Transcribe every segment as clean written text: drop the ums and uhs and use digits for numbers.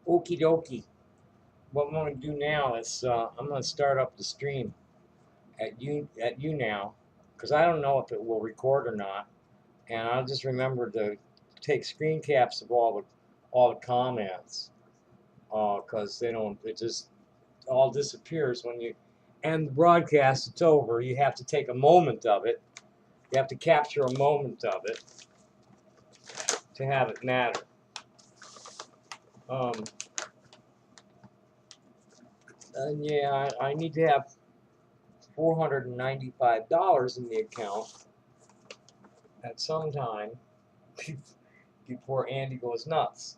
Okie dokie. What I'm going to do now is I'm going to start up the stream at you now, because I don't know if it will record or not, and I'll just remember to take screen caps of all the comments, because they don't. It just all disappears when you end the broadcast. It's over. You have to take a moment of it. You have to capture a moment of it to have it matter. Um, and yeah, I need to have $495 in the account at some time before Andy goes nuts.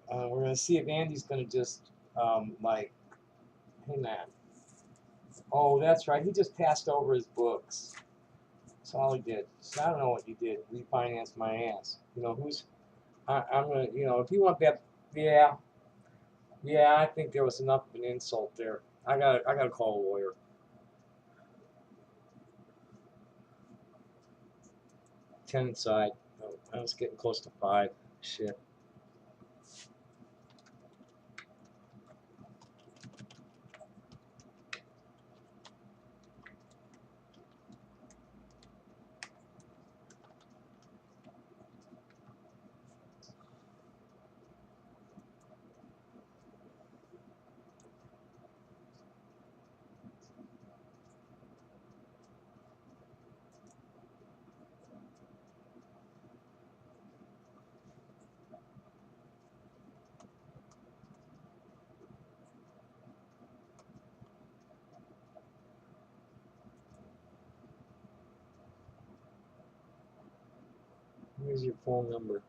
We're gonna see if Andy's gonna just like, hey man, oh that's right, he just passed over his books. That's all he did. So I don't know what he did. Refinance my ass. You know who's? I'm gonna, if you want that, yeah, yeah. I think there was enough of an insult there. I gotta call a lawyer. Tenant side. Oh, I was getting close to 5. Shit. Here's your phone number.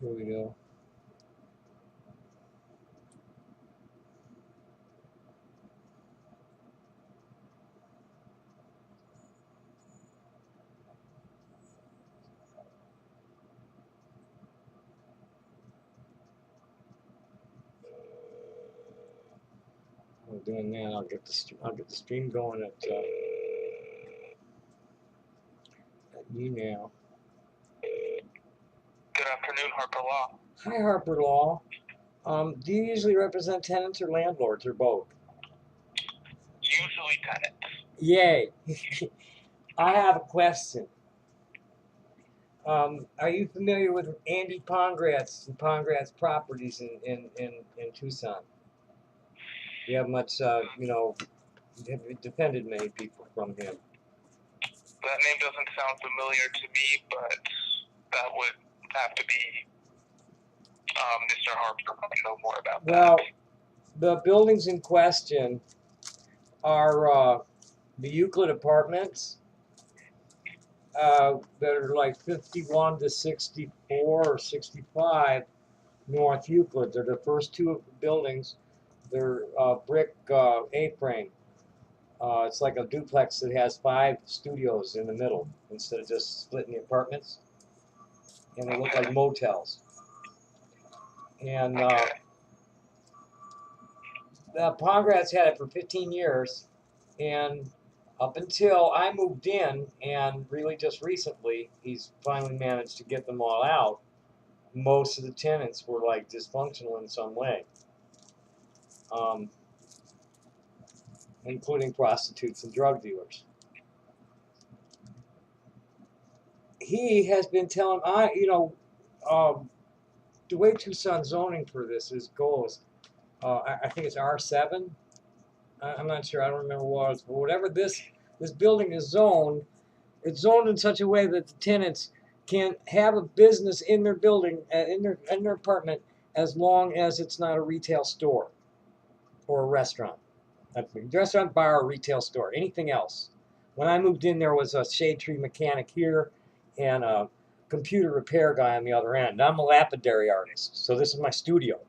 Here we go. While doing that, I'll get the stream going at you now. Good afternoon, Harper Law. Hi, Harper Law. Do you usually represent tenants or landlords or both? Usually tenants. Yay. I have a question. Are you familiar with Andy Pongratz and Pongratz Properties in Tucson? You have much, have defended many people from him. That name doesn't sound familiar to me, but that would have to be Mr. Harper. I know more about that. Well, the buildings in question are the Euclid Apartments that are like 51 to 64 or 65 North Euclid. They're the first 2 buildings. They're brick A-frame. It's like a duplex that has 5 studios in the middle instead of just splitting the apartments. And they look like motels. And Pongratz had it for 15 years. And up until I moved in, and really just recently, he's finally managed to get them all out. Most of the tenants were like dysfunctional in some way, including prostitutes and drug dealers. He has been telling the way Tucson zoning for this goes. I think it's R7. I'm not sure. I don't remember what it was, but whatever this building is zoned, it's zoned in such a way that the tenants can have a business in their building, in their apartment, as long as it's not a retail store or a restaurant. A restaurant, bar, or retail store. Anything else. When I moved in, there was a shade tree mechanic here and a computer repair guy on the other end. I'm a lapidary artist, so this is my studio.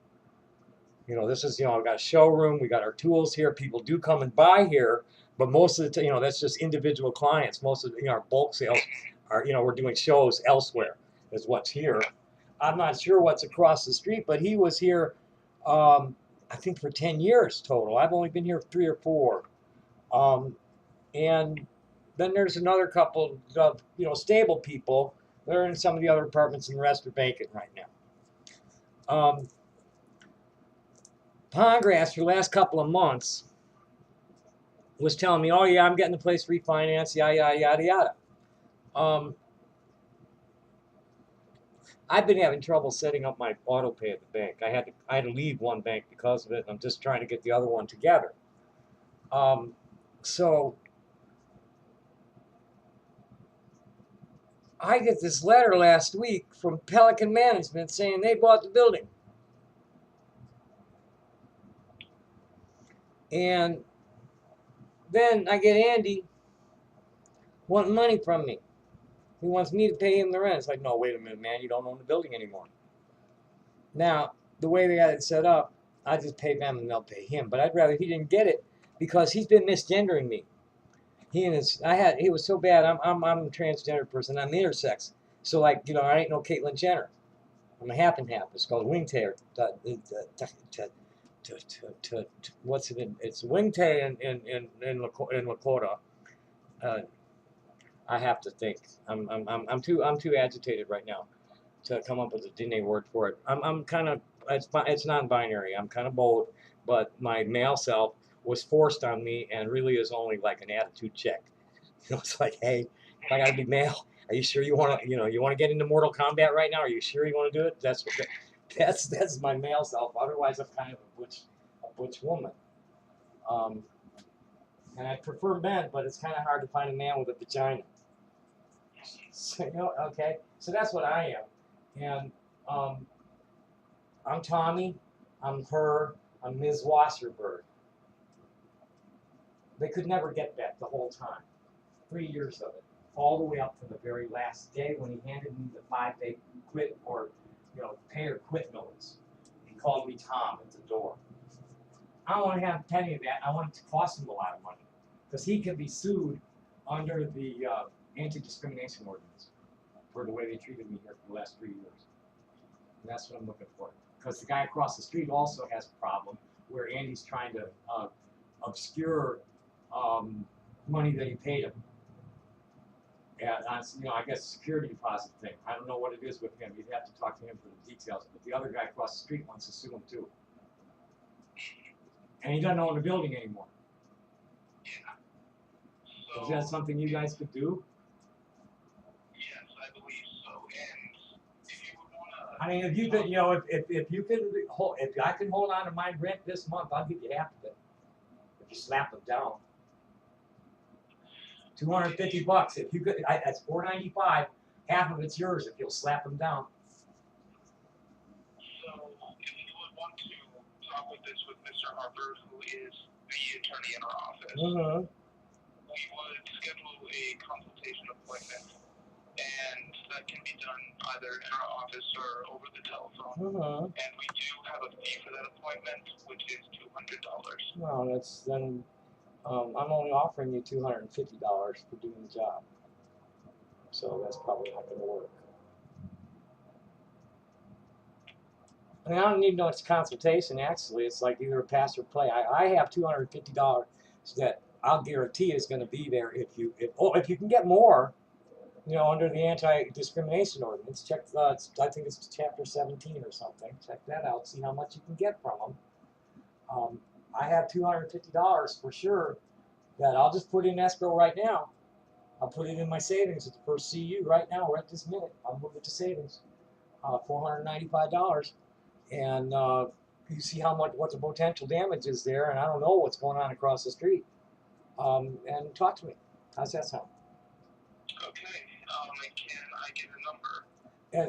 This is, I've got a showroom. We got our tools here. People do come and buy here, but most of the time, that's just individual clients. Most of our bulk sales are, we're doing shows elsewhere is what's here. I'm not sure what's across the street, but he was here, I think for 10 years total. I've only been here 3 or 4. And then there's another couple of, stable people. They're in some of the other apartments, and the rest are vacant right now. Pondgrass for the last couple of months was telling me, oh yeah, I'm getting the place refinanced, yada, yada, yada, yada. I've been having trouble setting up my auto pay at the bank. I had to leave one bank because of it, and I'm just trying to get the other one together. So I get this letter last week from Pelican Management saying they bought the building. And then I get Andy wanting money from me. He wants me to pay him the rent. It's like, no, wait a minute, man, you don't own the building anymore. Now, the way they got it set up, I just pay them and they'll pay him. But I'd rather he didn't get it because he's been misgendering me. He was so bad. I'm a transgender person. I'm intersex. So like, I ain't no Caitlyn Jenner. I'm a half and half. It's called wingtail. What's it? It's wingtail in Lakota. I have to think. I'm too agitated right now to come up with a Dene word for it. I'm kind of it's non-binary. I'm kind of bold, but my male self was forced on me and really is only like an attitude check. It's like, hey, if I gotta be male, are you sure you want to you want to get into Mortal Kombat right now? Are you sure you want to do it? That's my male self. Otherwise, I'm kind of a butch woman. And I prefer men, but it's kind of hard to find a man with a vagina. So, okay, so that's what I am. And I'm Tommy, I'm her, I'm Ms. Wasserberg. They could never get that the whole time. 3 years of it. All the way up to the very last day when he handed me the 5-day quit or, pay or quit notice. He called me Tom at the door. I don't want to have a penny of that. I want it to cost him a lot of money. Because he can be sued under the anti-discrimination ordinance for the way they treated me here for the last 3 years. And that's what I'm looking for. Because the guy across the street also has a problem where Andy's trying to obscure money that he paid him. And I guess security deposit thing. I don't know what it is with him. You'd have to talk to him for the details. But the other guy across the street wants to sue him too. And he doesn't own the building anymore. So, is that something you guys could do? Yes, I believe so. And if you would want to, I mean, if you could, if you could if I can hold on to my rent this month, I'll give you half of it. If you slap them down, $250. If you could, that's $495. Half of it's yours if you'll slap them down. So, if you would want to talk with this with Mr. Harper, who is the attorney in our office, we would schedule a consultation appointment, and that can be done either in our office or over the telephone. And we do have a fee for that appointment, which is $200. Well, that's then. I'm only offering you $250 for doing the job, so that's probably not going to work. I mean, I don't need no consultation. Actually, it's like either a pass or play. I have $250 that I'll guarantee is going to be there if you can get more, under the anti-discrimination ordinance. Check I think it's chapter 17 or something. Check that out. See how much you can get from them. I have $250 for sure that I'll just put in escrow right now. I'll put it in my savings at the first CU right now, right this minute. I'll move it to savings, $495, and you see what the potential damage is there, and I don't know what's going on across the street. And talk to me. How's that sound? Okay. Can I get a number?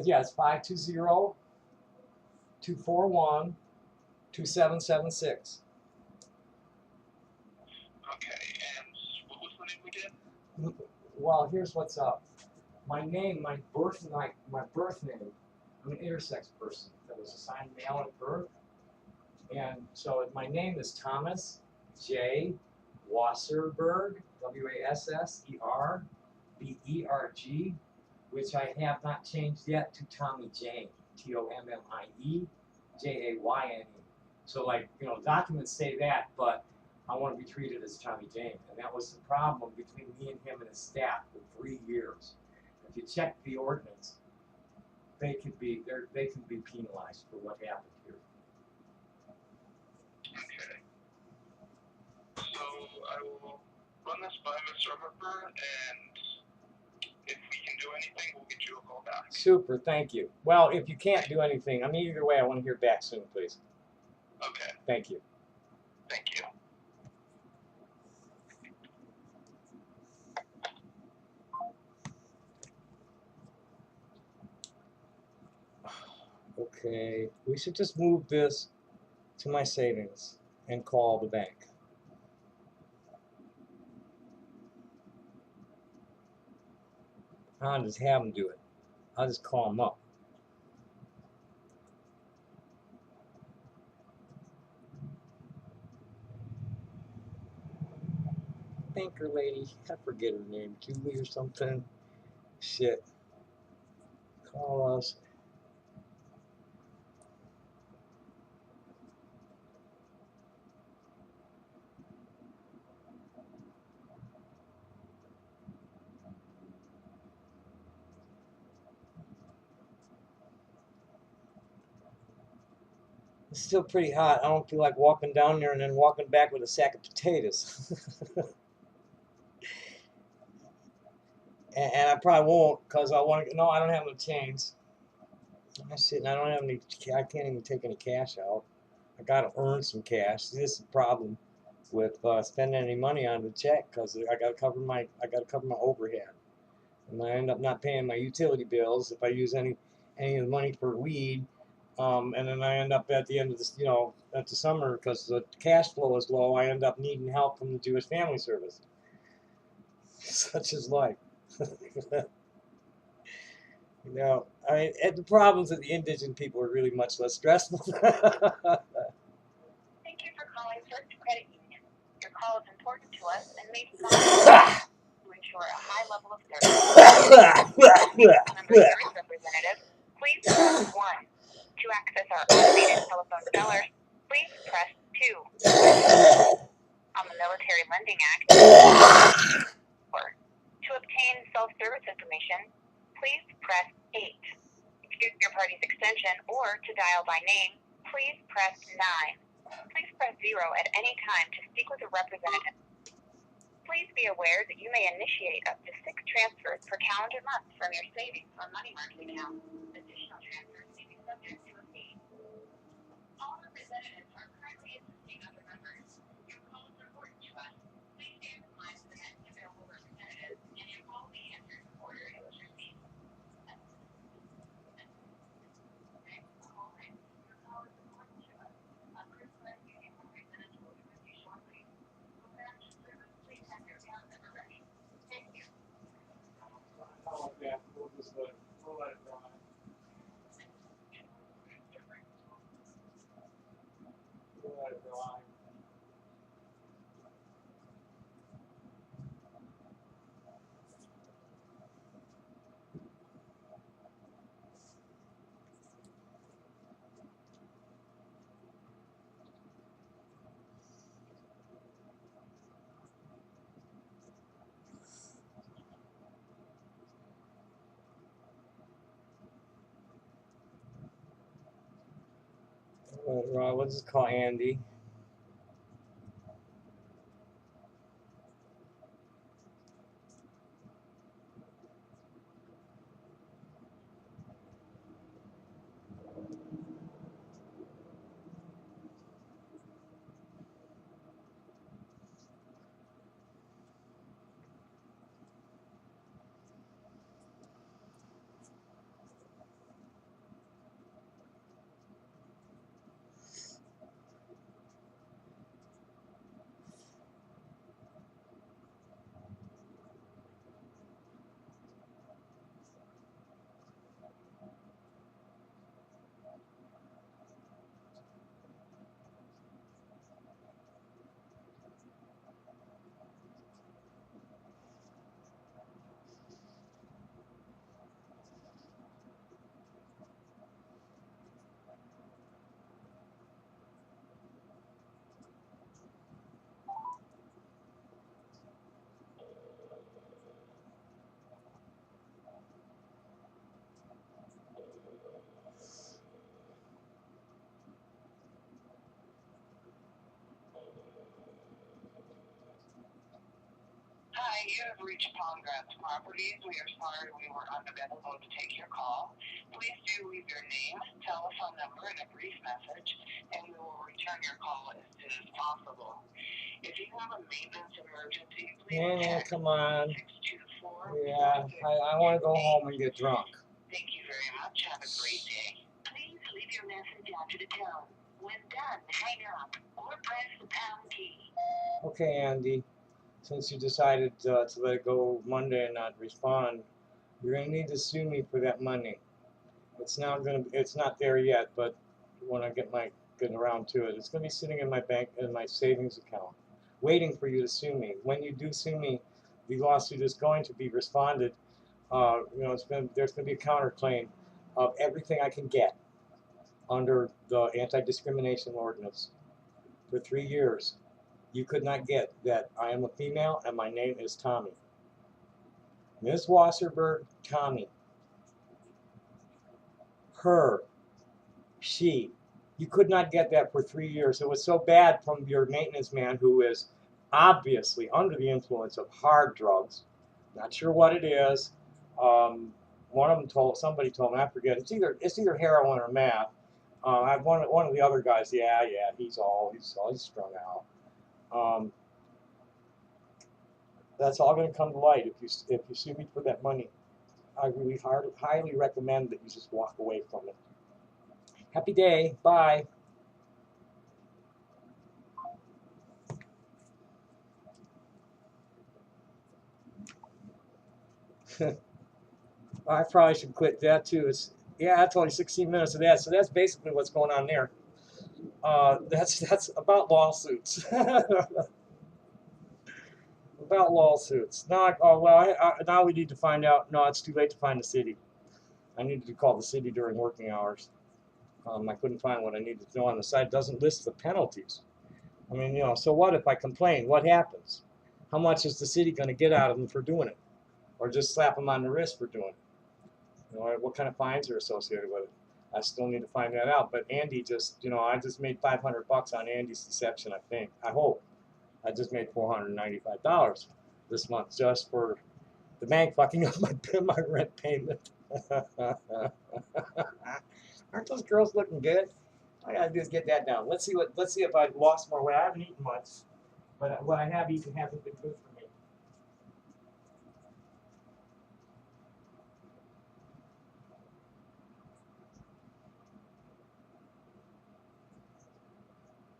Yeah, it's 520-241-2776. Okay, and what was the name again? Well, here's what's up. My birth name, I'm an intersex person that was assigned male at birth. And so my name is Thomas J. Wasserberg, Wasserberg, which I have not changed yet to Tommy Jane, TOMMIE, JAYNE. So documents say that, but I want to be treated as Tommy Jane. And that was the problem between me and him and his staff for 3 years. If you check the ordinance, they can be penalized for what happened here. I will run this by Mr. Harper, and if we can do anything, we'll get you a call back. Super, thank you. Well, if you can't do anything, I mean, either way, I want to hear back soon, please. Okay. Thank you. Thank you. Okay, we should just move this to my savings and call the bank. I'll just have them do it. I'll just call them up. Banker lady, I forget her name, Julie or something. Shit. Call us. It's still pretty hot. I don't feel like walking down there and then walking back with a sack of potatoes. and I probably won't because I want to. No, I don't have no change. I shit, I don't have any. I can't even take any cash out. I gotta earn some cash. This is the problem with spending any money on the check because I gotta cover my overhead, and I end up not paying my utility bills if I use any of the money for weed. And then I end up at the end of this, at the summer, because the cash flow is low, I end up needing help from the Jewish Family Service. Such is life. I mean, the problems of the indigent people are really much less stressful. Thank you for calling First Credit Union. Your call is important to us and may be monitored to ensure a high level of service. Member service representative, please press 1. To access our automated telephone sellers, please press 2. On the Military Lending Act, 4. To obtain self-service information, please press 8. To use your party's extension or to dial by name, please press 9. Please press 0 at any time to speak with a representative. Please be aware that you may initiate up to 6 transfers per calendar month from your savings or money market account. Additional transfers may be subject to a fee. All representatives are currently assisting other members. Your call is important to us. Please stand in line for the next available representative, and your call will be answered before it is received. Your call is important to us. A First Credit Union representative will be with you shortly. For faster service, please have your account number ready. Thank you. We'll let it ride. We'll let it ride. Right, we'll just call Andy. You have reached Palmgratz Properties. We are sorry we were unavailable to take your call. Please do leave your name, telephone number, and a brief message, and we will return your call as soon as possible. If you have a maintenance emergency, please Yeah, text come on. 624. Yeah, I want to go home and get drunk. Thank you very much. Have a great day. Please leave your message after the tone. When done, hang up or press the pound key. Okay, Andy. Since you decided to let it go Monday and not respond, you're gonna need to sue me for that money. It's not there yet, but when I get around to it, it's gonna be sitting in my bank, in my savings account, waiting for you to sue me. When you do sue me, the lawsuit is going to be responded. There's gonna be a counterclaim of everything I can get under the anti-discrimination ordinance for 3 years. You could not get that I am a female and my name is Tommy. Ms. Wasserberg, Tommy. Her, she. You could not get that for 3 years. It was so bad from your maintenance man, who is obviously under the influence of hard drugs. Not sure what it is. Somebody told me, I forget. It's either heroin or meth. One of the other guys. Yeah, he's strung out. That's all going to come to light if you sue me for that money. I really highly recommend that you just walk away from it. Happy day. Bye. I probably should quit that too. That's only 16 minutes of that. So that's basically what's going on there. That's about lawsuits. About lawsuits. Now we need to find out. No, it's too late to find the city. I needed to call the city during working hours. I couldn't find what I needed to know on the site. It doesn't list the penalties. I mean, so what if I complain? What happens? How much is the city going to get out of them for doing it? Or just slap them on the wrist for doing it? What kind of fines are associated with it? I still need to find that out. But Andy I just made $500 on Andy's deception, I think. I hope. I just made $495 this month just for the bank fucking up my rent payment. Aren't those girls looking good? All I gotta do is get that down. Let's see if I lost more weight. I haven't eaten much, but what I have eaten hasn't been good for me.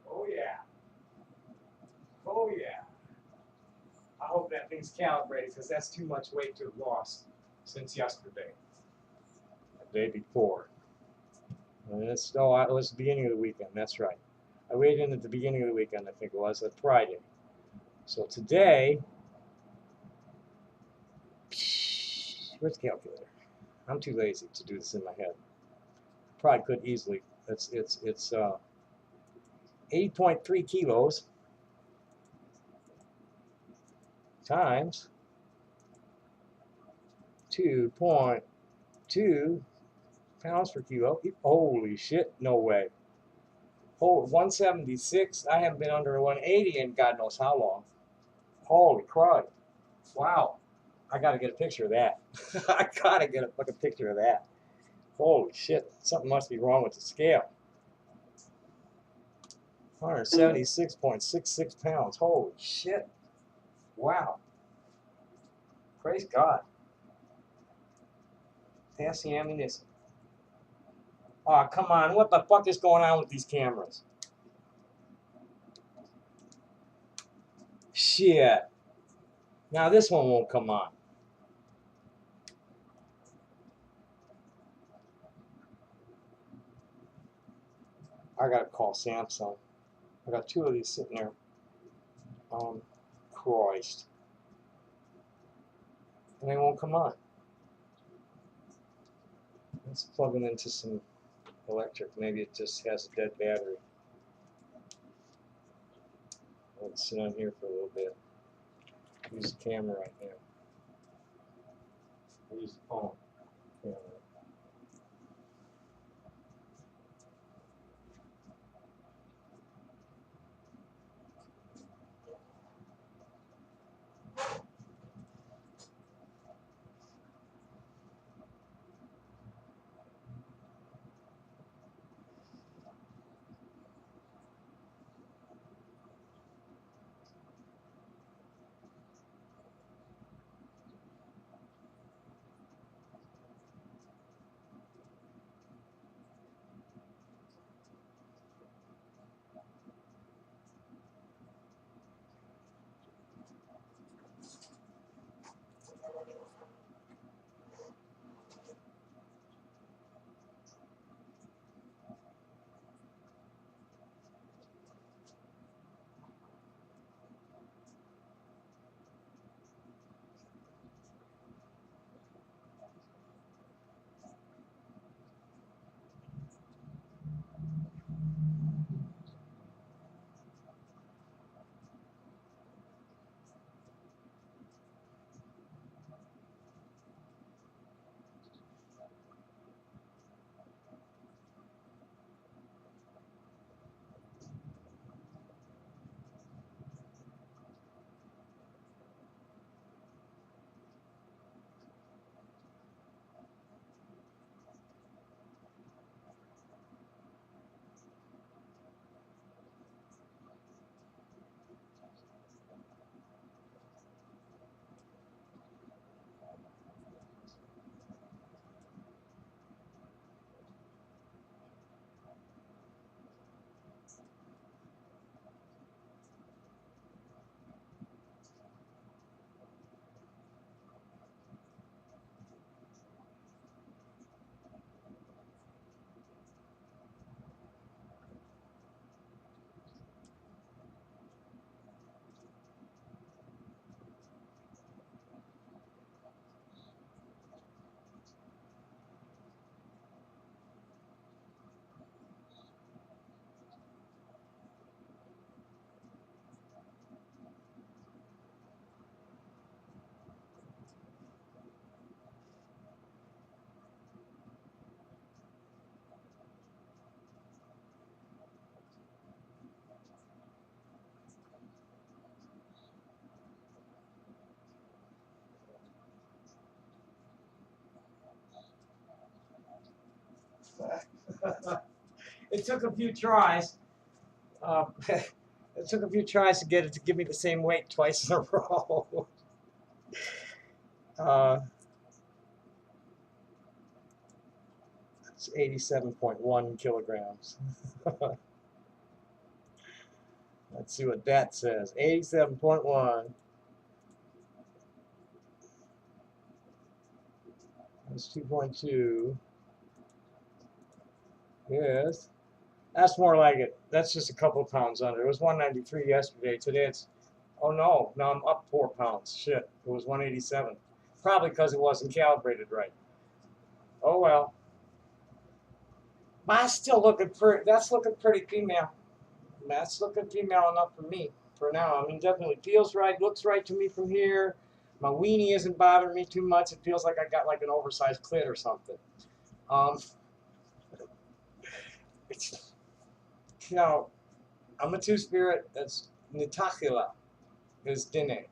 Oh yeah. Oh yeah. I hope that thing's calibrated, because that's too much weight to have lost since yesterday. The day before. And it was the beginning of the weekend, that's right. I weighed in at the beginning of the weekend, I think it was, at Friday. So today, where's the calculator? I'm too lazy to do this in my head. Probably could easily. It's 80.3 kilos times 2.2 pounds per kilo. Holy shit, no way. Oh, 176. I haven't been under 180 in God knows how long. Holy crud. Wow. I gotta get a picture of that. I gotta get a fucking picture of that. Holy shit. Something must be wrong with the scale. 176.66 pounds. Holy shit. Wow. Praise God. Pass the ammunition. Oh, come on. What the fuck is going on with these cameras? Shit. Now this one won't come on. I gotta call Samsung. I got 2 of these sitting there. Christ. And they won't come on. Let's plug them into some electric. Maybe it just has a dead battery. Let's sit on here for a little bit. Use the camera right now. Use the phone. Camera. It took a few tries. It took a few tries to get it to give me the same weight twice in a row. It's 87.1 kilograms. Let's see what that says. 87.1. That's 2.2. Yes. That's more like it. That's just a couple of pounds under. It was 193 yesterday. Today it's, oh no, now I'm up 4 pounds. Shit, it was 187. Probably because it wasn't calibrated right. Oh well. That's still looking pretty. That's looking pretty female. That's looking female enough for me for now. I mean, definitely feels right, looks right to me from here. My weenie isn't bothering me too much. It feels like I got like an oversized clit or something. It's, you know, I'm a two-spirit. That's Nitakila is Dine.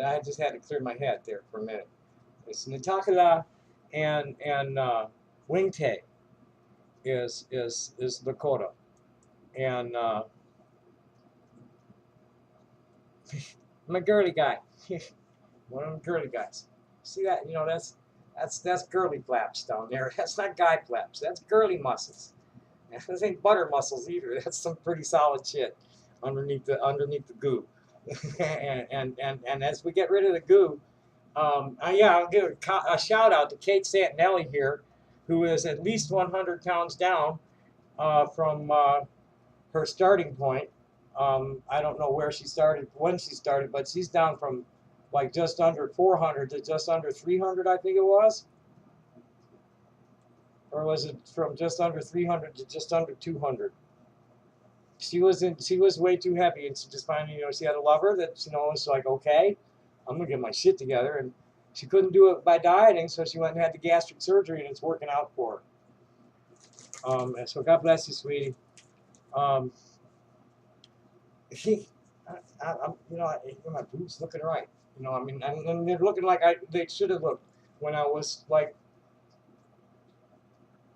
I just had to clear my head there for a minute. It's Nitakila and Wingte is Lakota. And I'm a girly guy. One of them girly guys. See that? You know, that's girly flaps down there. That's not guy flaps. That's girly muscles. This ain't butter muscles either. That's some pretty solid shit underneath the goo. and as we get rid of the goo, yeah, I'll give a shout out to Kate Santinelli here, who is at least 100 pounds down from her starting point. I don't know where she started, when she started, but she's down from like just under 400 to just under 300, I think it was. Or was it from just under 300 to just under 200? She was way too heavy, and she just finally, you know, she had a lover that, you know, was like, okay, I'm gonna get my shit together, and she couldn't do it by dieting, so she went and had the gastric surgery, and it's working out for her. And so God bless you, sweetie. I'm, you know, my boobs looking right. You know, I mean, and they're looking like they should have looked when I was like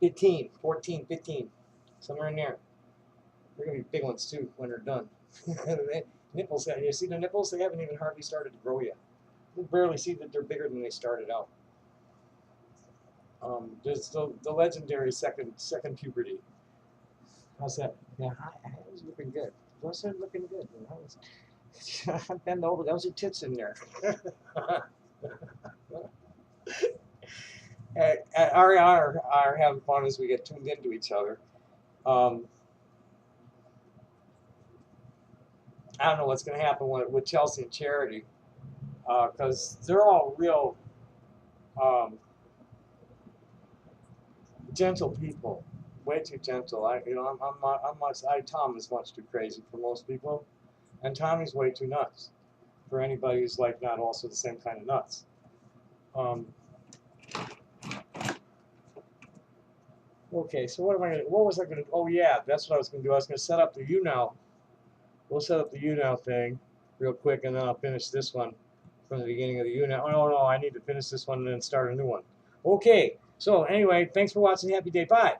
15, 14, 15, somewhere in there. They're gonna be big ones too when they're done. Nipples, you see the nipples? They haven't even hardly started to grow yet. You can barely see that they're bigger than they started out. There's the legendary second puberty. How's that? Yeah, I was looking good. Those are looking good. You know, I bend over. Those are tits in there. Ariana are having fun as we get tuned into each other. I don't know what's going to happen with Chelsea and Charity, because they're all real gentle people, way too gentle. Tom is much too crazy for most people, and Tommy's way too nuts for anybody who's like not also the same kind of nuts. Okay, so what was I gonna? Oh yeah, that's what I was gonna do. I was gonna set up the YouNow. We'll set up the YouNow thing real quick, and then I'll finish this one from the beginning of the YouNow. Oh no, I need to finish this one and then start a new one. Okay, so anyway, thanks for watching. Happy day. Bye.